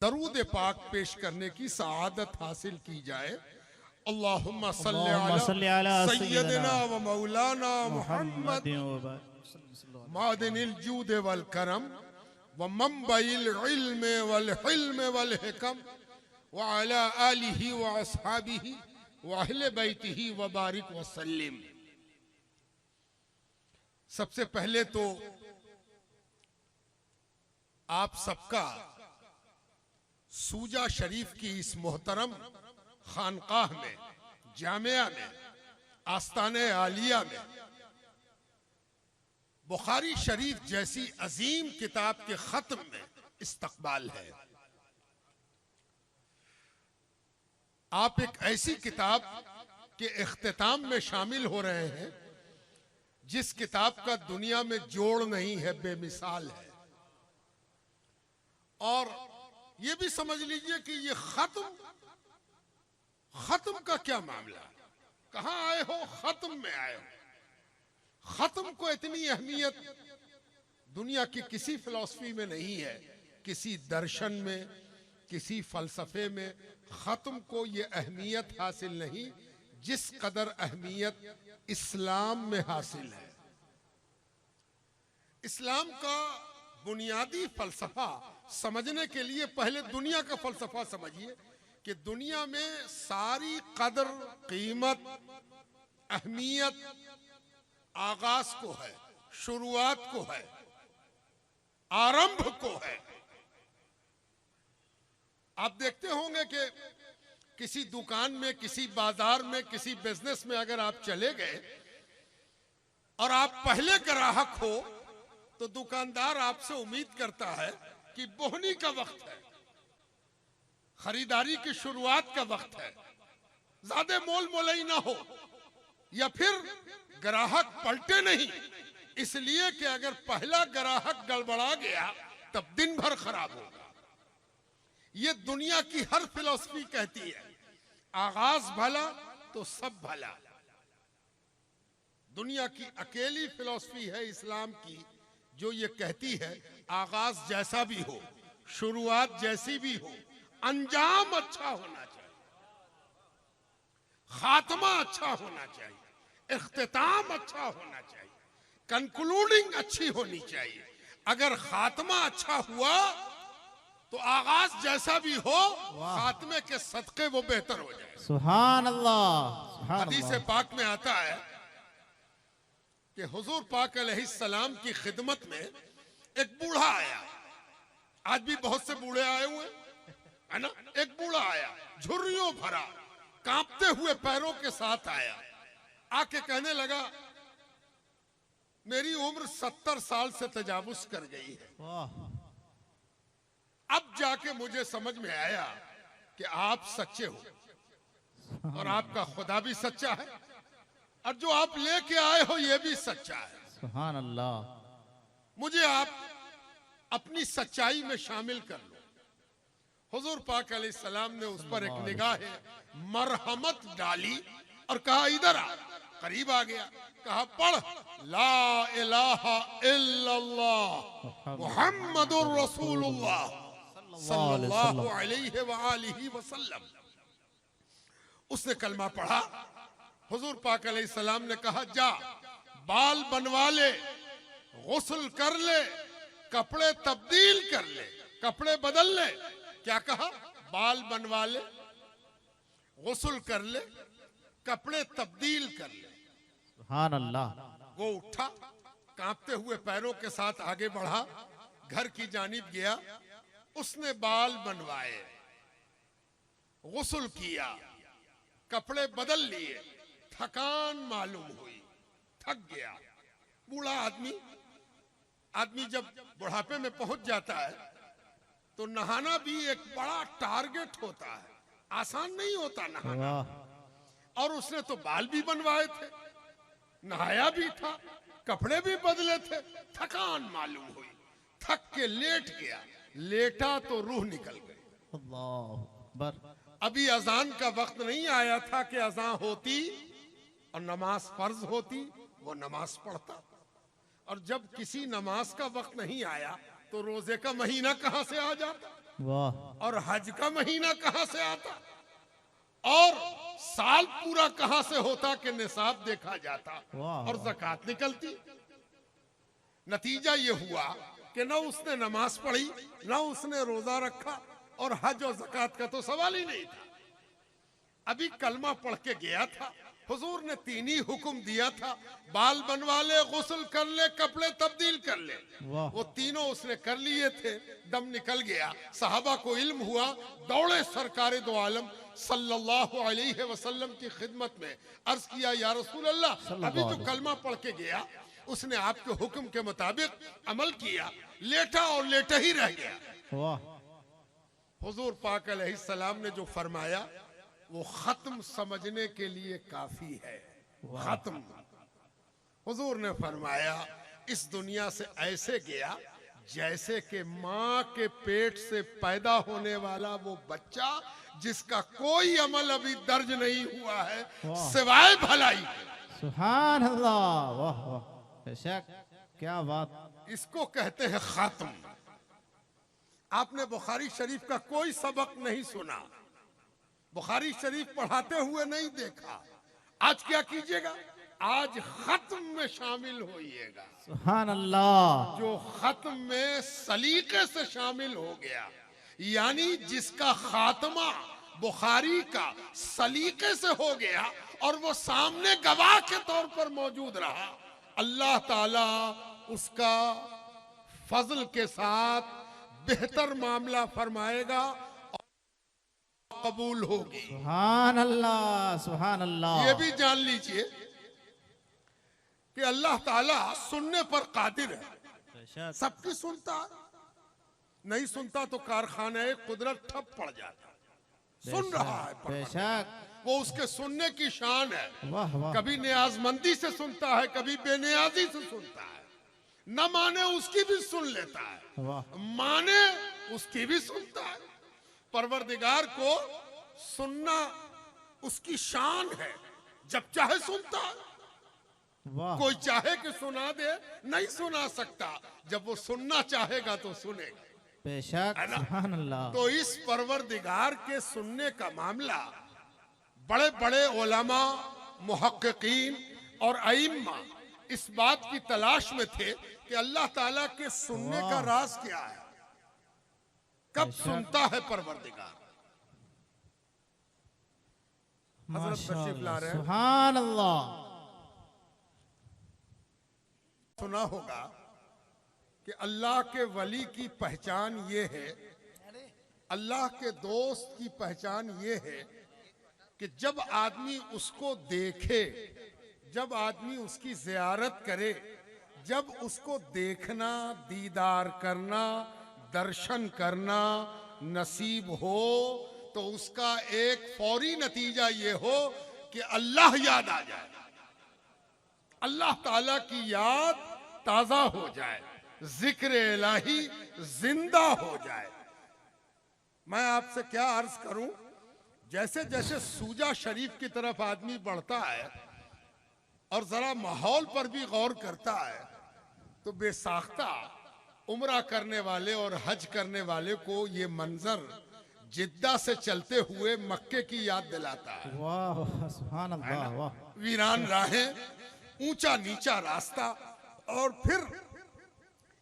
दरूद पाक पेश करने की सआदत हासिल की जाए। अल्लाहुम्मा सल्ली अला सय्यदना व मौलाना मुहम्मद मुहम्मद मादिनिल जूद वल करम व मंबइल इल्म वल हिल्म वल हिकम व अला आलिहि व अस्हाबिहि व अहले बैतिहि व बारिक व सल्लिम। सबसे पहले तो आप सबका सूजा शरीफ की इस मोहतरम खानकाह में, जामिया में, आस्ताने आलिया में बुखारी शरीफ जैसी अजीम किताब के खत्म में इस्तकबाल है। आप एक ऐसी किताब के इख्तिताम में शामिल हो रहे हैं जिस किताब का दुनिया में जोड़ नहीं है, बेमिसाल है। और ये भी समझ लीजिए कि ये खत्म का क्या मामला, कहां आए हो, खत्म में आए हो। खत्म को इतनी अहमियत दुनिया की किसी फिलॉसफी में नहीं है, किसी दर्शन में, किसी फलसफे में खत्म को ये अहमियत हासिल नहीं जिस कदर अहमियत इस्लाम में हासिल है। इस्लाम का बुनियादी फलसफा समझने के लिए पहले दुनिया का फलसफा समझिए कि दुनिया में सारी कदर, कीमत, अहमियत आगाज को है, शुरुआत को है, आरंभ को है। आप देखते होंगे कि किसी दुकान में, किसी बाजार में, किसी बिजनेस में अगर आप चले गए और आप पहले ग्राहक हो तो दुकानदार आपसे उम्मीद करता है कि बोहनी का वक्त है, खरीदारी की शुरुआत का वक्त है, ज्यादा मोल मोलई ना हो, या फिर ग्राहक पलटे नहीं, इसलिए कि अगर पहला ग्राहक गड़बड़ा गया तब दिन भर खराब होगा। ये दुनिया की हर फिलॉसफी कहती है, आगाज भला तो सब भला। दुनिया की अकेली फिलॉसफी है इस्लाम की जो ये कहती है आगाज जैसा भी हो, शुरुआत जैसी भी हो, अंजाम अच्छा होना चाहिए, खात्मा अच्छा होना चाहिए, इख्तिताम अच्छा होना चाहिए, कंक्लूडिंग अच्छी होनी चाहिए। अगर खात्मा अच्छा हुआ तो आगाज जैसा भी हो, खात्मे के सदके वो बेहतर हो जाए। सुभान अल्लाह। हदीस पाक में आता है कि हुजूर पाक अलैहिस्सलाम की खिदमत में एक बूढ़ा आया। आज भी बहुत से बूढ़े आए हुए है ना। एक बूढ़ा आया, झुर्रियों भरा, कांपते हुए पैरों के साथ आया। आके कहने लगा, मेरी उम्र 70 साल से तजावुज कर गई है। अब जाके मुझे समझ में आया कि आप सच्चे हो और आपका खुदा भी सच्चा है और जो आप लेके आए हो ये भी सच्चा है। सुभान अल्लाह। मुझे आप अपनी सच्चाई में शामिल कर लो। हुजूर पाक अलैहिस्सलाम ने उस पर एक निगाह मरहमत डाली और कहा, इधर आ। करीब आ गया, कहा, पढ़ ला इलाहा इल्लल्लाह मुहम्मदुर रसूलुल्लाह सल्लल्लाहु अलैहि व आलिहि वसल्लम। उसने कलमा पढ़ा। हुजूर पाक अलैहिस्सलाम ने कहा, जा बाल बनवा ले, गुस्ल कर ले, कपड़े तब्दील कर ले, कपड़े बदल ले। क्या कहा? बाल बनवा ले, गुस्ल कर ले, कपड़े तब्दील कर ले। सुभान अल्लाह। वो उठा, कांपते हुए पैरों के साथ आगे बढ़ा, घर की जानिब गया। उसने बाल बनवाए, गुस्ल किया, कपड़े बदल लिए। थकान मालूम हुई, थक गया। बूढ़ा आदमी जब बुढ़ापे में पहुंच जाता है तो नहाना भी एक बड़ा टारगेट होता है, आसान नहीं होता नहाना। और उसने तो बाल भी बनवाए थे, नहाया भी था, कपड़े भी बदले थे। थकान मालूम हुई, थक के लेट गया। लेटा तो रूह निकल गई। अल्लाह अकबर। अभी अजान का वक्त नहीं आया था कि अजान होती और नमाज फर्ज होती, वो नमाज पढ़ता। और जब किसी नमाज का वक्त नहीं आया तो रोजे का महीना कहां से आ जाता। वाह और हज का महीना कहां से आता और साल पूरा कहां से होता कि निसाब देखा जाता वाह, और वाह। ज़कात निकलती। नतीजा ये हुआ कि न उसने नमाज पढ़ी, न उसने रोजा रखा, और हज और ज़कात का तो सवाल ही नहीं था। अभी कलमा पढ़ के गया था, हुजूर ने 3 ही हुक्म दिया था, बाल बनवा ले, गुस्ल कर ले, कपड़े तब्दील कर ले। वाह। वो तीनों उसने कर लिए थे, दम निकल गया। सहाबा को इल्म हुआ, दौड़े सरकारे दो आलम सल्लल्लाहु अलैहि वसल्लम की खिदमत में, अर्ज किया या रसूल अल्लाह, अभी जो कलमा पढ़ के गया उसने आपके हुक्म के मुताबिक अमल किया, लेटा और लेटा ही रह गया। वाह हुजूर पाक अलैहिस्सलाम ने जो फरमाया वो खत्म समझने के लिए काफी है। खत्म। हुजूर ने फरमाया इस दुनिया से ऐसे गया जैसे कि माँ के पेट से पैदा होने वाला वो बच्चा जिसका कोई अमल अभी दर्ज नहीं हुआ है सिवाय भलाई के। सुभान अल्लाह। वाह वाह, बेशक क्या बात। इसको कहते हैं खत्म। आपने बुखारी शरीफ का कोई सबक नहीं सुना, बुखारी शरीफ पढ़ाते हुए नहीं देखा। आज क्या कीजिएगा, आज खत्म में शामिल होइएगा। सुभान अल्लाह। जो खत्म में सलीके से शामिल हो गया, यानी जिसका खात्मा बुखारी का सलीके से हो गया और वो सामने गवाह के तौर पर मौजूद रहा, अल्लाह ताला उसका फजल के साथ बेहतर मामला फरमाएगा और कबूल होगी। सुभान अल्लाह सुभान अल्लाह। ये भी जान लीजिए कि अल्लाह ताला सुनने पर कादिर है, बेशक सबकी सुनता है। नहीं सुनता तो कारखाने कुदरत ठप पड़ जाता। सुन रहा है परवरदिगार, बेशक। वो उसके सुनने की शान है। वाह वाह। कभी नियाजमंदी से सुनता है, कभी बेनियाजी से सुनता है। न माने उसकी भी सुन लेता है, वाह माने उसकी भी सुनता है। परवरदिगार को सुनना उसकी शान है, जब चाहे सुनता है। वाह। कोई चाहे कि सुना दे, नहीं सुना सकता। जब वो सुनना चाहेगा तो सुनेगा। बेशक है ना? सुभान अल्लाह। तो इस परवरदिगार के सुनने का मामला बड़े बड़े उलमा, मुहक्किकीन और अइम्मा इस बात की तलाश में थे कि अल्लाह ताला के सुनने का राज क्या है, कब सुनता है परवरदिगार। हजरत तशरीफ ला रहे हैं। सुभान अल्लाह। सुना होगा कि अल्लाह के वली की पहचान ये है, अल्लाह के दोस्त की पहचान ये है कि जब आदमी उसको देखे, जब आदमी उसकी ज़ियारत करे, जब उसको देखना, दीदार करना, दर्शन करना नसीब हो, तो उसका एक फौरी नतीजा ये हो कि अल्लाह याद आ जाए, अल्लाह ताला की याद ताजा हो जाए, जिक्र इलाही जिंदा हो जाए। मैं आपसे क्या अर्ज करूं, जैसे जैसे सूजा शरीफ की तरफ आदमी बढ़ता है और जरा माहौल पर भी गौर करता है, तो बेसाख्ता उम्रा करने वाले और हज करने वाले को ये मंजर जिद्दा से चलते हुए मक्के की याद दिलाता है। वाह वाह, सुभान अल्लाह। वाह वीरान राहें, ऊंचा नीचा रास्ता, और फिर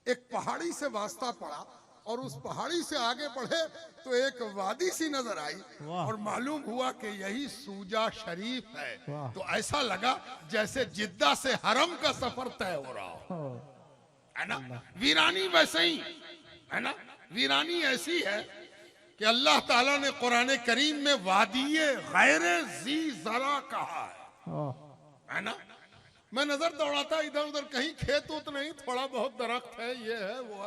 एक पहाड़ी से वास्ता पड़ा और उस पहाड़ी से आगे बढ़े तो एक वादी सी नजर आई वाह। और मालूम हुआ कि यही सूजा शरीफ है। वाह। तो ऐसा लगा जैसे जिद्दा से हरम का सफर तय हो रहा हो, ओ, है ना। वीरानी वैसे ही है ना, वीरानी ऐसी है कि अल्लाह ताला ने कुरान करीम में वादिये गैरे जी जरा कहा ओ, है ना। मैं नजर दौड़ाता इधर उधर, कहीं खेत उत नहीं, थोड़ा बहुत दरख्त है, ये है वो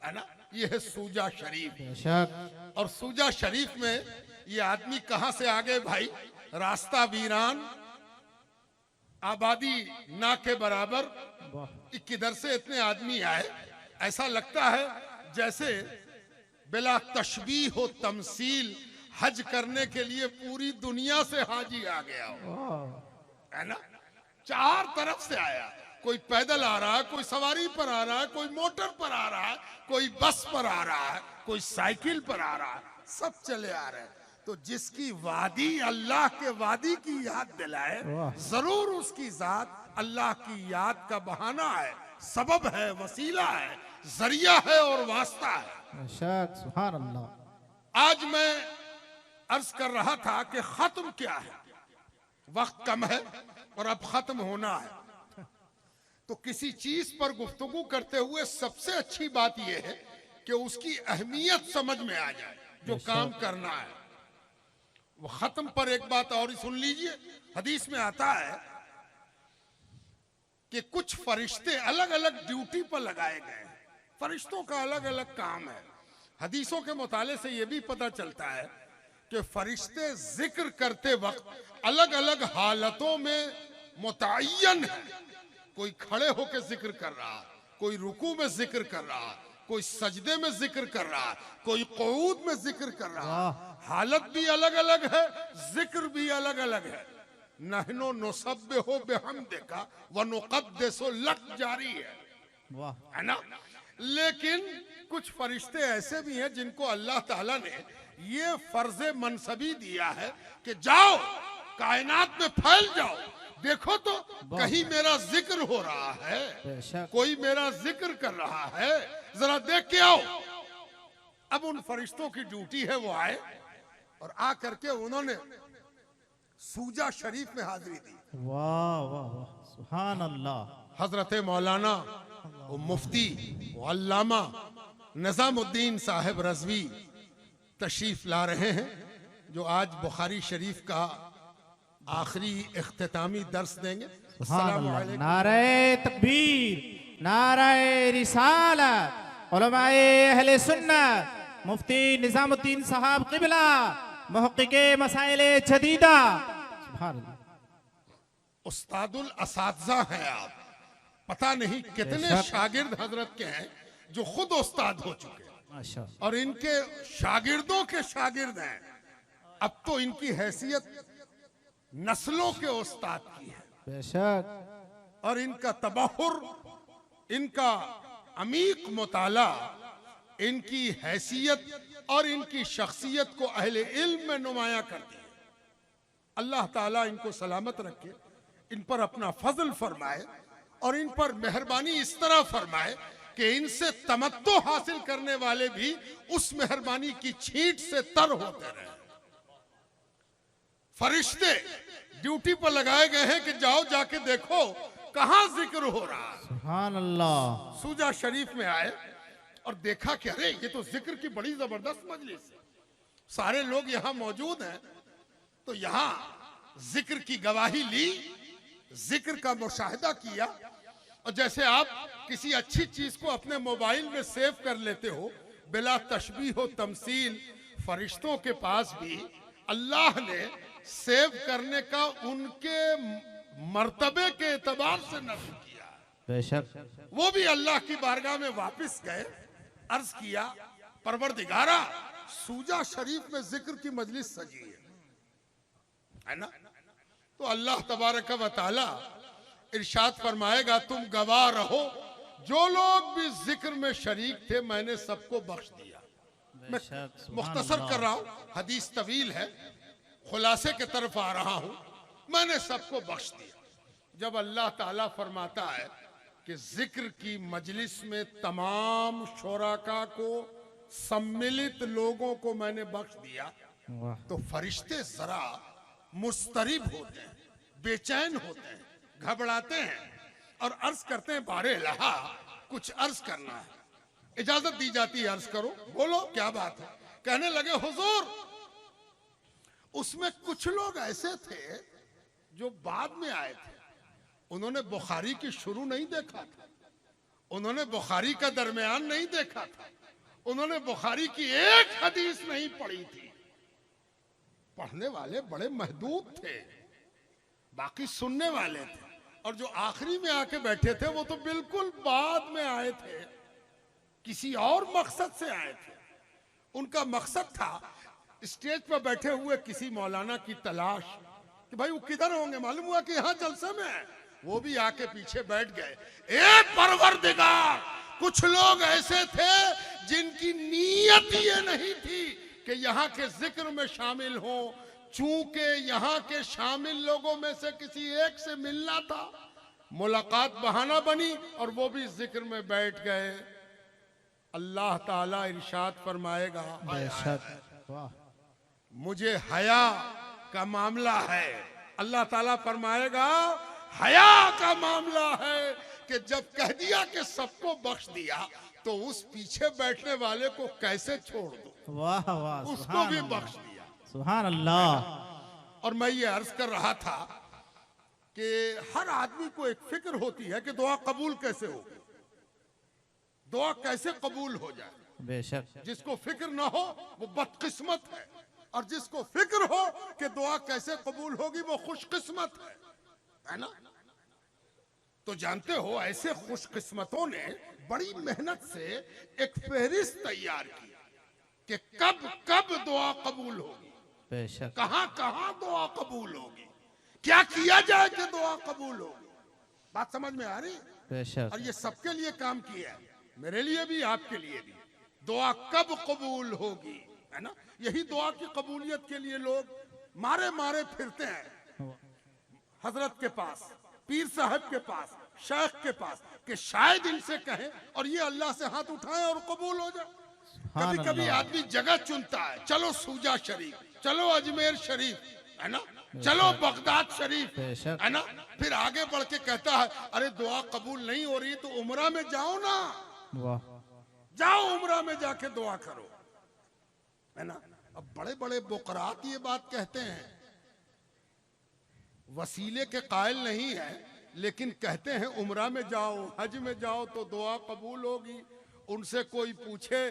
है ना। ये है सूजा शरीफ। बेशक और सूजा शरीफ में ये आदमी कहां से आ गए भाई, रास्ता वीरान, आबादी ना के बराबर, वाह किधर से इतने आदमी आए। ऐसा लगता है जैसे बिला तशबीह हो तमसील हज करने के लिए पूरी दुनिया से हाजी आ गया हो, वाह है ना। चार तरफ से आया, कोई पैदल आ रहा है, कोई सवारी पर आ रहा है, कोई मोटर पर आ रहा है, कोई बस पर आ रहा है, कोई साइकिल पर आ रहा है, सब चले आ रहे हैं। तो जिसकी वादी अल्लाह के वादी की याद दिलाए, वाह। जरूर उसकी जात अल्लाह की याद का बहाना है, सबब है, वसीला है, जरिया है और वास्ता है। बेशक सुभान अल्लाह। आज मैं अर्ज कर रहा था कि खत्म क्या है, वक्त कम है और अब खत्म होना है। तो किसी चीज पर गुफ्तगू करते हुए सबसे अच्छी बात यह है कि उसकी अहमियत समझ में आ जाए, जो काम करना है। वो खत्म पर एक बात और ही सुन लीजिए। हदीस में आता है कि कुछ फरिश्ते अलग अलग ड्यूटी पर लगाए गए हैं। फरिश्तों का अलग अलग काम है। हदीसों के मुताले से यह भी पता चलता है कि फरिश्ते जिक्र करते वक्त अलग अलग हालतों में मुतय्यन है। कोई खड़े होकर जिक्र कर रहा, कोई रुकू में जिक्र कर रहा, कोई सजदे में जिक्र कर रहा, कोई क़ुऊद में जिक्र कर रहा। हालत भी अलग अलग है, जिक्र भी अलग अलग है। नहनो नुसब्बिहु बिहम्दिका व नुक़द्दिसु लक जारी है, वाह। है ना। लेकिन कुछ फरिश्ते ऐसे भी हैं जिनको अल्लाह ताला ने ये फर्ज मनसबी दिया है कि जाओ कायनात में फैल जाओ, देखो तो कहीं मेरा जिक्र हो रहा है, बेशक कोई मेरा जिक्र कर रहा है, जरा देख के आओ। अब उन फरिश्तों की ड्यूटी है वो आए और आ करके उन्होंने सूजा शरीफ में हाजिरी दी। वाह वाह वाह सुभान अल्लाह। हजरत मौलाना वो मुफ्ती वो अल्लामा निजामुद्दीन साहब रजवी तशरीफ ला रहे हैं, जो आज बुखारी शरीफ का आखिरी इख्तितामी दर्स देंगे। सुभान अस्सलामु अल्लाह। अलैकुम। नारे तकबीर, नारे रिसालत, उलमाए अहले सुन्नत, मुफ्ती निजामुद्दीन साहब क़िबला, मुहक्किके मसाइले जदीदा। सुभान अल्लाह। उस्तादुल असातिज़ा हैं आप। पता नहीं कितने बेशक। शागिर्द हजरत के हैं जो खुद उस्ताद हो चुके हैं माशा और इनके शागिर्दों के शागिर्द हैं। अब तो इनकी हैसियत नस्लों के उस्ताद की है बेशक। और इनका तबहुर, इनका अमीक मुताला, इनकी हैसियत और इनकी शख्सियत को अहले इल्म में नुमाया करती है। अल्लाह ताला इनको सलामत रखे, इन पर अपना फजल फरमाए और इन पर मेहरबानी इस तरह फरमाए कि इनसे तमत्तो हासिल करने वाले भी उस मेहरबानी की छींट से तर होते रहे। फरिश्ते ड्यूटी पर लगाए गए हैं कि जाओ जाके देखो कहां जिक्र हो रहा है। सुभान अल्लाह। सूजा शरीफ में आए और देखा कि अरे ये तो जिक्र की बड़ी जबरदस्त मजलिस है, सारे लोग यहां मौजूद हैं। तो यहां जिक्र की गवाही ली, जिक्र का मुशाहिदा किया। और जैसे आप किसी अच्छी चीज को अपने मोबाइल में सेव कर लेते हो बिला तशबीह हो तमसील, फरिश्तों के पास भी अल्लाह ने सेव करने का उनके मर्तबे के एतबार से नस्ल किया। बेशक। वो भी अल्लाह की बारगाह में वापस गए, अर्ज किया परवरदिगारा सूजा शरीफ में जिक्र की मजलिस सजी है ना। तो अल्लाह तबारक व तआला इरशाद फरमाएगा तुम गवाह रहो, जो लोग भी जिक्र में शरीक थे मैंने सबको बख्श दिया। मैं मुख्तसर कर रहा हूं, हदीस तवील है, खुलासे के तरफ आ रहा हूं। मैंने सबको बख्श दिया। जब अल्लाह ताला फरमाता है कि जिक्र की मजलिस में तमाम शुराका को, सम्मिलित लोगों को मैंने बख्श दिया, वाह। तो फरिश्ते जरा मुस्तरिब होते हैं, बेचैन होते हैं, घबराते हैं और अर्ज करते हैं बारे लहा कुछ अर्ज करना है। इजाजत दी जाती है, अर्ज करो, बोलो क्या बात है। कहने लगे हुजूर उसमें कुछ लोग ऐसे थे जो बाद में आए थे, उन्होंने बुखारी की शुरू नहीं देखा था, उन्होंने बुखारी का दरमियान नहीं देखा था, उन्होंने बुखारी की एक हदीस नहीं पढ़ी थी। पढ़ने वाले बड़े महदूद थे, बाकी सुनने वाले थे, और जो आखिरी में आके बैठे थे वो तो बिल्कुल बाद में आए थे, किसी और मकसद से आए थे। उनका मकसद था स्टेज पर बैठे हुए किसी मौलाना की तलाश कि भाई वो किधर होंगे, मालूम हुआ कि यहाँ जलसे में है। वो भी आके पीछे बैठ गए। ए परवरदिगार कुछ लोग ऐसे थे जिनकी नीयत ये नहीं थी कि यहाँ के जिक्र में शामिल हो, चूंकि यहाँ के शामिल लोगों में से किसी एक से मिलना था, मुलाकात बहाना बनी और वो भी जिक्र में बैठ गए। अल्लाह ताला इरशाद फरमाएगा, बेशक वाह मुझे हया का मामला है। अल्लाह ताला फरमाएगा हया का मामला है कि जब कह दिया कि सबको बख्श दिया तो उस पीछे बैठने वाले को कैसे छोड़ दो, वाह वाह उसको सुभान भी अल्लाह, बख्श दिया। सुभान अल्लाह। और मैं ये अर्ज कर रहा था कि हर आदमी को एक फिक्र होती है कि दुआ कबूल कैसे हो, दुआ कैसे कबूल हो जाए। बेशक जिसको फिक्र ना हो वो बदकिस्मत है, और जिसको फिक्र हो कि दुआ कैसे कबूल होगी वो खुशकिस्मत है ना। तो जानते हो ऐसे खुशकिस्मतों ने बड़ी मेहनत से एक फहरिस्त तैयार की कि कब कब दुआ कबूल होगी, बेशक कहां कहां दुआ कबूल होगी, क्या किया जाए कि दुआ कबूल होगी। बात समझ में आ रही? बेशक और ये सबके लिए काम किया है, मेरे लिए भी आपके लिए भी। दुआ कब कबूल होगी, है ना। यही दुआ की कबूलियत के लिए लोग मारे मारे फिरते हैं हजरत के पास, पीर साहब के पास, शेख के पास, कि शायद इनसे कहें और ये अल्लाह से हाथ उठाएं और कबूल हो जाए। कभी कभी आदमी जगह चुनता है, चलो सूजा शरीफ, चलो अजमेर शरीफ, है ना, चलो बगदाद शरीफ, है ना। फिर आगे बढ़ के कहता है अरे दुआ कबूल नहीं हो रही तो उम्रा में जाओ ना, वाह जाओ उम्रा में जाके दुआ करो, है ना। अब बड़े बड़े बुकरात ये बात कहते हैं, वसीले के कायल नहीं है, लेकिन कहते हैं उम्रा में जाओ, हज में जाओ तो दुआ कबूल होगी। उनसे कोई पूछे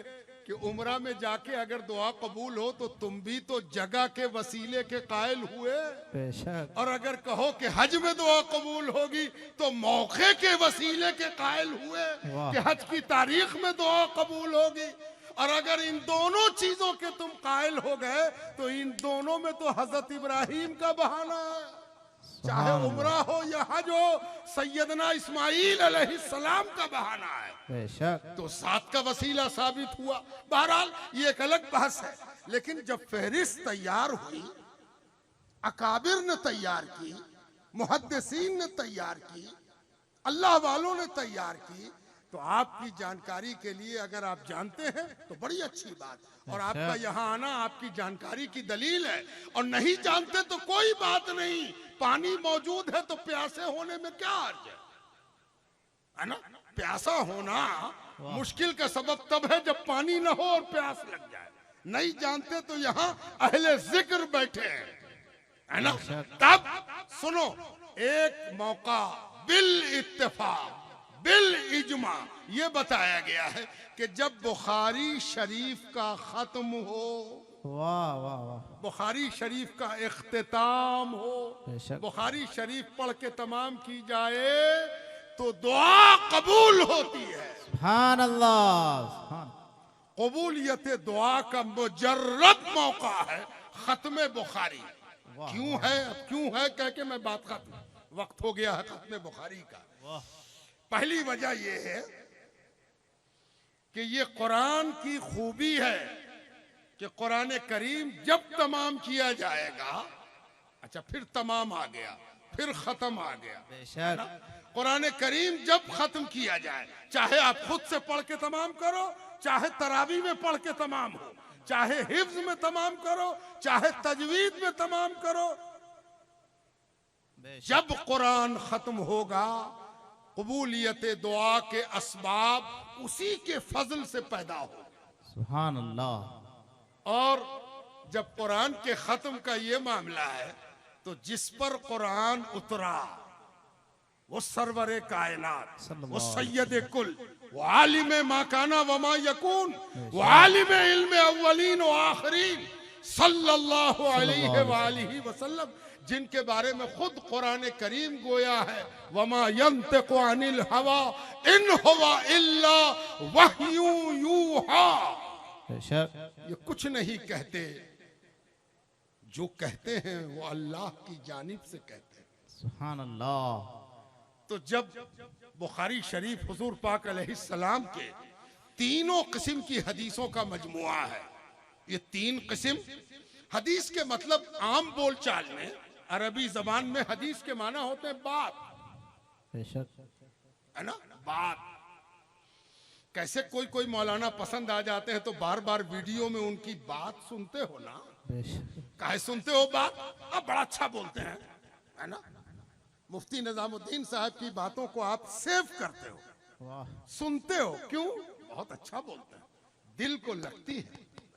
कि उम्रा में जाके अगर दुआ कबूल हो तो तुम भी तो जगह के वसीले के कायल हुए, बेशक और अगर कहो कि हज में दुआ कबूल होगी तो मौके के वसीले के कायल हुए कि हज की तारीख में दुआ कबूल होगी। और अगर इन दोनों चीजों के तुम कायल हो गए तो इन दोनों में तो हजरत इब्राहिम का बहाना है, चाहे उम्रा हो या हज हो, सैयदना इस्माइल अलैहिस्सलाम का बहाना है। बेशक तो साथ का वसीला साबित हुआ। बहरहाल ये एक अलग बहस है, लेकिन जब फहरिस्त तैयार हुई, अकाबिर ने तैयार की, मुहद्दिसीन ने तैयार की, अल्लाह वालों ने तैयार की, तो आपकी जानकारी के लिए अगर आप जानते हैं तो बड़ी अच्छी बात, और आपका यहाँ आना आपकी जानकारी की दलील है। और नहीं जानते तो कोई बात नहीं, पानी मौजूद है तो प्यासे होने में क्या अर्ज है ना। प्यासा होना मुश्किल का सबब तब है जब पानी ना हो और प्यास लग जाए। नहीं जानते तो यहाँ अहले जिक्र बैठे हैं, है ना। तब सुनो, एक मौका बिल इत्तेफाक बिल इजमा ये बताया गया है कि जब बुखारी शरीफ का खत्म हो, वाह वाह वाह, बुखारी शरीफ का इख्तिताम हो, बेशक बुखारी शरीफ पढ़ के तमाम की जाए तो दुआ कबूल होती है। सुभान अल्लाह, सुभान कबूलियत दुआ का मुजर्रद मौका है खत्म बुखारी। क्यों है, अब क्यों है कह के मैं बात खत्म, वक्त हो गया है खत्म बुखारी का। पहली वजह यह है कि ये कुरान की खूबी है कि कुरान करीम जब तमाम किया जाएगा, अच्छा फिर तमाम आ गया, फिर खत्म आ गया। बेशक कुरान करीम जब खत्म किया जाए, चाहे आप खुद से पढ़ के तमाम करो, चाहे तरावी में पढ़ के तमाम हो, चाहे हिफ्ज में तमाम करो, चाहे तजवीद में तमाम करो, जब कुरान खत्म होगा कबूलियत दुआ के असबाब उसी के फजल से पैदा हो। सुभान अल्लाह। और जब कुरान के खत्म का ये मामला है तो जिस पर कुरान उतरा वो सरवरे कायनात, वो सैयद कुल, वो आलिम माकाना वमा यकून, वो आलिम इल्म अव्वलीन व आखिरीन सल्लल्लाहु अलैहि वसल्लम, जिनके बारे में खुद कुरान करीम गोया है, वमा यंतिकु अनिल हवा इन हुवा इल्ला वह्यु यूहा, ये कुछ नहीं कहते, जो कहते हैं वो अल्लाह की जानिब से कहते हैं। सुभान अल्लाह। तो जब बुखारी शरीफ हुजूर पाक अलैहिस्सलाम के तीनों किस्म की हदीसों का मजमुआ है। ये तीन किस्म हदीस के मतलब आम बोलचाल में अरबी जबान में हदीस के माना होते हैं बात, बेशक, है ना, बात। कैसे कोई कोई मौलाना पसंद आ जाते हैं तो बार बार वीडियो में उनकी बात सुनते हो ना, बेशक, काहे सुनते हो बात? आप बड़ा अच्छा बोलते हैं, है ना। मुफ्ती निजामुद्दीन साहब की बातों को आप सेव करते हो, वाह, सुनते हो, क्यों? बहुत अच्छा बोलते हैं, दिल को लगती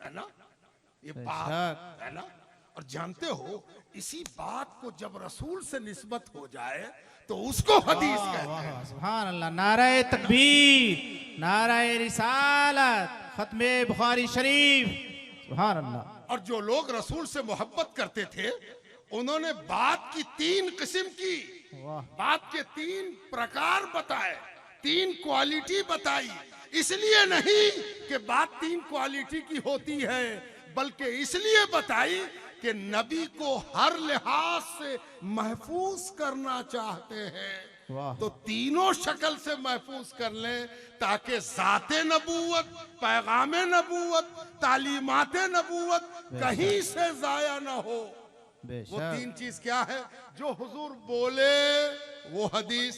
है ना ये बात, है ना। और जानते हो इसी बात को जब रसूल से निस्बत हो जाए तो उसको हदीस कहते वाह, हैं। वाह, सुभान अल्लाह, नाराए तकबीर, नाराए रिसालत, खत्मे बुखारी शरीफ, सुभान अल्लाह। और जो लोग रसूल से मोहब्बत करते थे उन्होंने बात की तीन किस्म की, वाह, बात के तीन प्रकार बताए, तीन क्वालिटी बताई। इसलिए नहीं कि बात तीन क्वालिटी की होती है, बल्कि इसलिए बताई कि नबी को हर लिहाज से महफूज करना चाहते हैं, वाह, तो तीनों शक्ल से महफूज कर लें ताकि ज़ाते नबूवत, पैगामे नबूवत, तालीमाते नबूवत कहीं से जाया ना हो। वो बेशक, तीन चीज क्या है? जो हुजूर बोले वो हदीस,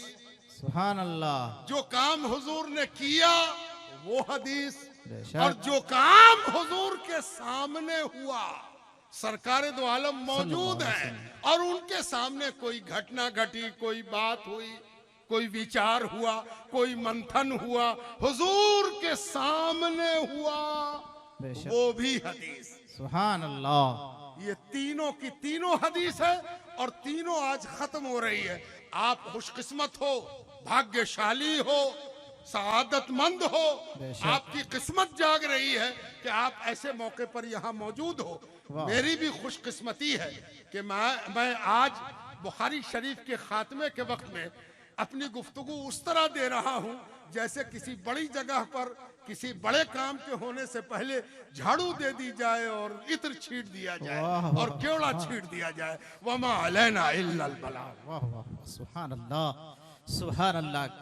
सुभान अल्लाह, जो काम हुजूर ने किया वो हदीस, बेशक, और जो काम हुजूर के सामने हुआ, सरकार दो आलम मौजूद हैं और उनके सामने कोई घटना घटी, कोई बात हुई, कोई विचार हुआ, कोई मंथन हुआ, हुजूर के सामने हुआ, बेशक, वो भी हदीस। सुभान अल्लाह, ये तीनों की तीनों हदीस है और तीनों आज खत्म हो रही है। आप खुशकिस्मत हो, भाग्यशाली हो, सआदतमंद हो, बेशक। आपकी किस्मत जाग रही है कि आप ऐसे मौके पर यहाँ मौजूद हो। वाह। मेरी भी खुशकिस्मती है कि मैं आज बुखारी शरीफ के खात्मे के वक्त में अपनी गुफ्तगू उस तरह दे रहा हूँ जैसे किसी बड़ी जगह पर किसी बड़े काम के होने से पहले झाड़ू दे दी जाए और इत्र छीट दिया जाए वाह, और वाह, केवड़ा छीट दिया जाए। वमा अलैना इल्लल बलाग। वाह, वाह, सुभान अल्लाह, सुभान अल्लाह।